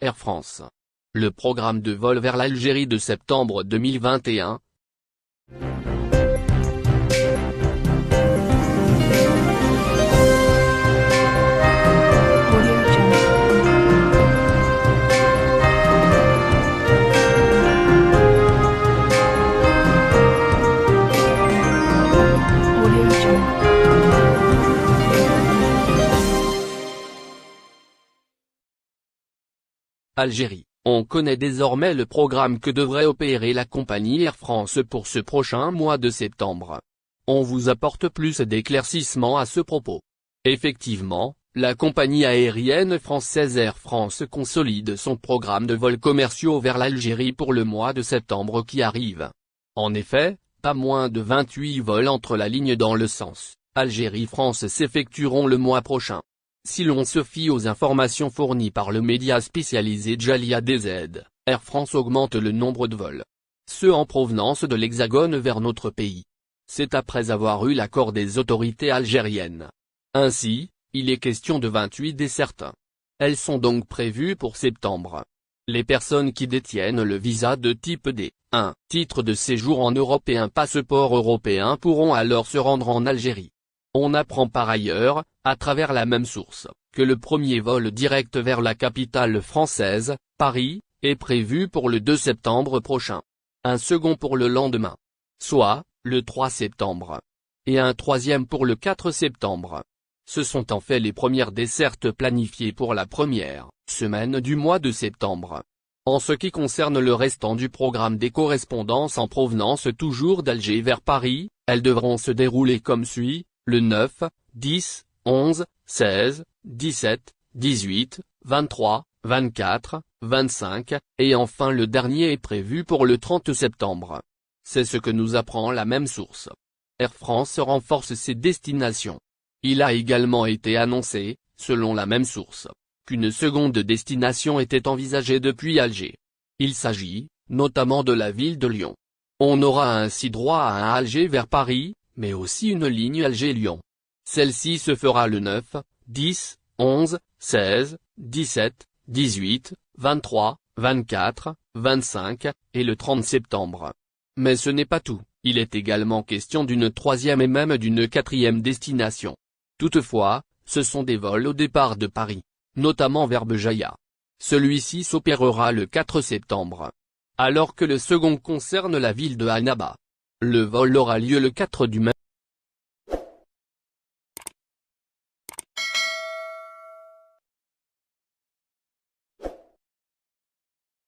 Air France. Le programme de vol vers l'Algérie de septembre 2021. Algérie. On connaît désormais le programme que devrait opérer la compagnie Air France pour ce prochain mois de septembre. On vous apporte plus d'éclaircissements à ce propos. Effectivement, la compagnie aérienne française Air France consolide son programme de vols commerciaux vers l'Algérie pour le mois de septembre qui arrive. En effet, pas moins de 28 vols entre la ligne dans le sens Algérie-France s'effectueront le mois prochain. Si l'on se fie aux informations fournies par le média spécialisé Jalia DZ, Air France augmente le nombre de vols. Ceux en provenance de l'Hexagone vers notre pays. C'est après avoir eu l'accord des autorités algériennes. Ainsi, il est question de 28 dessertes. Elles sont donc prévues pour septembre. Les personnes qui détiennent le visa de type D, un titre de séjour en Europe et un passeport européen pourront alors se rendre en Algérie. On apprend par ailleurs, à travers la même source, que le premier vol direct vers la capitale française, Paris, est prévu pour le 2 septembre prochain. Un second pour le lendemain, soit, le 3 septembre. Et un troisième pour le 4 septembre. Ce sont en fait les premières dessertes planifiées pour la première semaine du mois de septembre. En ce qui concerne le restant du programme des correspondances en provenance toujours d'Alger vers Paris, elles devront se dérouler comme suit. Le 9, 10, 11, 16, 17, 18, 23, 24, 25, et enfin le dernier est prévu pour le 30 septembre. C'est ce que nous apprend la même source. Air France renforce ses destinations. Il a également été annoncé, selon la même source, qu'une seconde destination était envisagée depuis Alger. Il s'agit, notamment de la ville de Lyon. On aura ainsi droit à un Alger vers Paris, mais aussi une ligne Alger-Lyon. Celle-ci se fera le 9, 10, 11, 16, 17, 18, 23, 24, 25, et le 30 septembre. Mais ce n'est pas tout, il est également question d'une troisième et même d'une quatrième destination. Toutefois, ce sont des vols au départ de Paris, notamment vers Béjaïa. Celui-ci s'opérera le 4 septembre. Alors que le second concerne la ville de Annaba. Le vol aura lieu le 4 du même